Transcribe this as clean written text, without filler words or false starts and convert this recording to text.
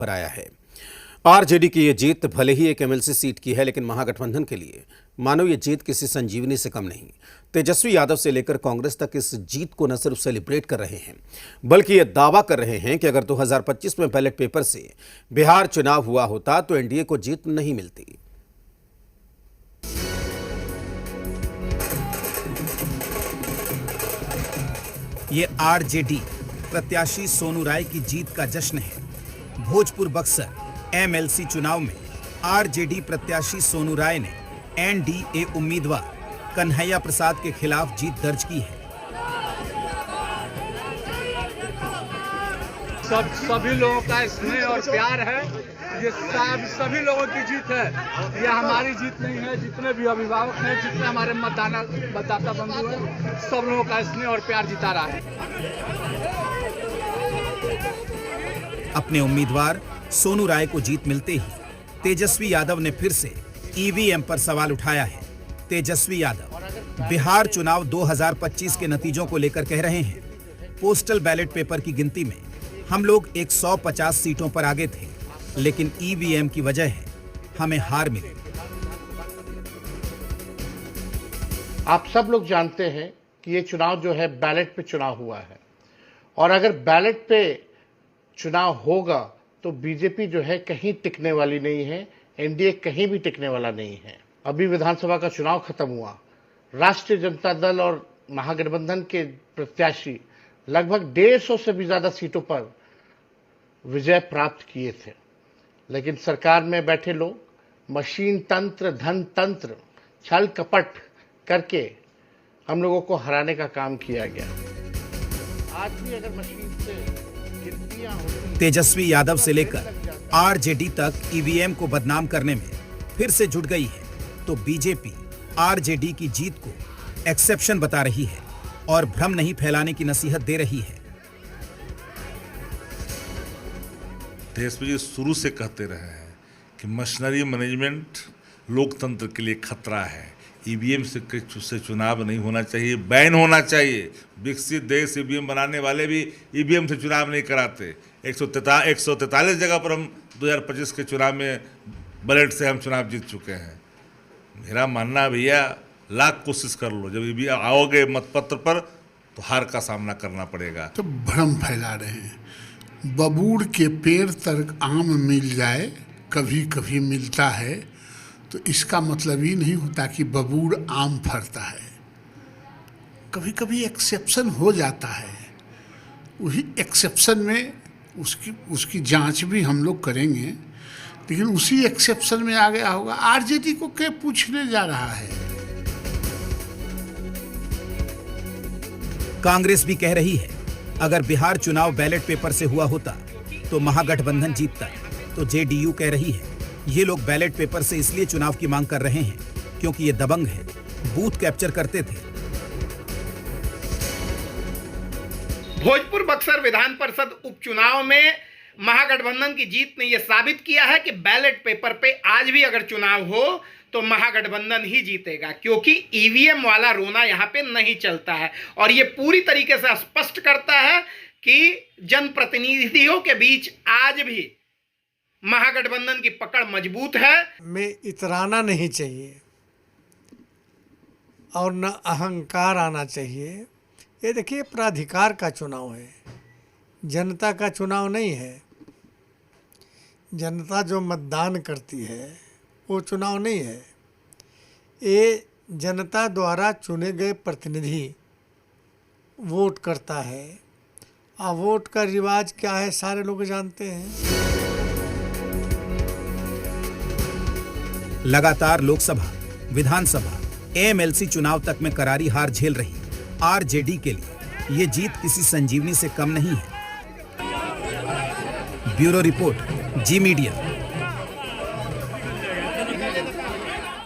पर आया है। आरजेडी की ये जीत भले ही एक एमएलसी सीट की है, लेकिन महागठबंधन के लिए मानो ये जीत किसी संजीवनी से कम नहीं। तेजस्वी यादव से लेकर कांग्रेस तक इस जीत को न सिर्फ सेलिब्रेट कर रहे हैं, बल्कि ये दावा कर रहे हैं कि अगर 2025 में बैलेट पेपर से बिहार चुनाव हुआ होता तो एनडीए को जीत नहीं मिलती। ये आरजेडी प्रत्याशी सोनू राय की जीत का जश्न है। भोजपुर बक्सर एमएलसी चुनाव में आरजेडी प्रत्याशी सोनू राय ने एनडीए उम्मीदवार कन्हैया प्रसाद के खिलाफ जीत दर्ज की है। सभी लोगों का स्नेह और प्यार है। ये सभी लोगों की जीत है। ये हमारी जीत नहीं है। जितने भी अभिभावक हैं, जितने हमारे मतदाता बंधु हैं, सब लोगों का स्नेह और प्यार जिता रहा है। अपने उम्मीदवार सोनू राय को जीत मिलते ही तेजस्वी यादव ने फिर से ईवीएम पर सवाल उठाया है। तेजस्वी यादव बिहार चुनाव 2025 के नतीजों को लेकर कह रहे हैं, पोस्टल बैलेट पेपर की गिनती में हम लोग 150 सीटों पर आगे थे, लेकिन ईवीएम की वजह है हमें हार मिली। आप सब लोग जानते हैं कि ये चुनाव जो है बैलेट पे चुनाव हुआ है, और अगर बैलेट पे चुनाव होगा तो बीजेपी जो है कहीं टिकने वाली नहीं है, एनडीए कहीं भी टिकने वाला नहीं है। अभी विधानसभा का चुनाव खत्म हुआ, राष्ट्रीय जनता दल और महागठबंधन के प्रत्याशी लगभग 150 से भी ज्यादा सीटों पर विजय प्राप्त किए थे, लेकिन सरकार में बैठे लोग मशीन तंत्र, धन तंत्र, छल कपट करके हम लोगों को हराने का काम किया गया। आज भी अगर मशीन से गिनतियां होती, तेजस्वी यादव से लेकर आरजेडी तक ईवीएम को बदनाम करने में फिर से जुट गई है, तो बीजेपी आरजेडी की जीत को एक्सेप्शन बता रही है और भ्रम नहीं फैलाने की नसीहत दे रही है। तेजस्वी जी शुरू से कहते रहे हैं कि मशीनरी मैनेजमेंट लोकतंत्र के लिए खतरा है, ईवीएम से चुनाव नहीं होना चाहिए, बैन होना चाहिए। विकसित देश ईवीएम बनाने वाले भी ईवीएम से चुनाव नहीं कराते। 143 जगह पर हम 2025 के चुनाव में बैलेट से हम चुनाव जीत चुके हैं। मेरा मानना भैया, लाख कोशिश कर लो, जब भी आओगे मतपत्र पर तो हार का सामना करना पड़ेगा। तो भ्रम फैला रहे हैं। बबूर के पेड़ तक आम मिल जाए, कभी कभी मिलता है, तो इसका मतलब ही नहीं होता कि बबूर आम फरता है। कभी कभी एक्सेप्शन हो जाता है, वही एक्सेप्शन में उसकी जांच भी हम लोग करेंगे, लेकिन उसी एक्सेप्शन में आ गया होगा। आरजेडी को क्या पूछने जा रहा है? कांग्रेस भी कह रही है, अगर बिहार चुनाव बैलेट पेपर से हुआ होता तो महागठबंधन जीतता। तो जेडीयू कह रही है, ये लोग बैलेट पेपर से इसलिए चुनाव की मांग कर रहे हैं क्योंकि ये दबंग है, बूथ कैप्चर करते थे। भोजपुर बक्सर विधान परिषद उपचुनाव में महागठबंधन की जीत ने यह साबित किया है कि बैलेट पेपर पे आज भी अगर चुनाव हो तो महागठबंधन ही जीतेगा, क्योंकि ईवीएम वाला रोना यहां पे नहीं चलता है। और ये पूरी तरीके से स्पष्ट करता है कि जनप्रतिनिधियों के बीच आज भी महागठबंधन की पकड़ मजबूत है। में इतराना नहीं चाहिए और न अहंकार आना चाहिए। ये देखिए, प्राधिकार का चुनाव है, जनता का चुनाव नहीं है। जनता जो मतदान करती है वो चुनाव नहीं है। ये जनता द्वारा चुने गए प्रतिनिधि वोट करता है, और वोट का रिवाज क्या है सारे लोग जानते हैं। लगातार लोकसभा, विधानसभा, एमएलसी चुनाव तक में करारी हार झेल रही आरजेडी के लिए ये जीत किसी संजीवनी से कम नहीं है। ब्यूरो रिपोर्ट, जी मीडिया।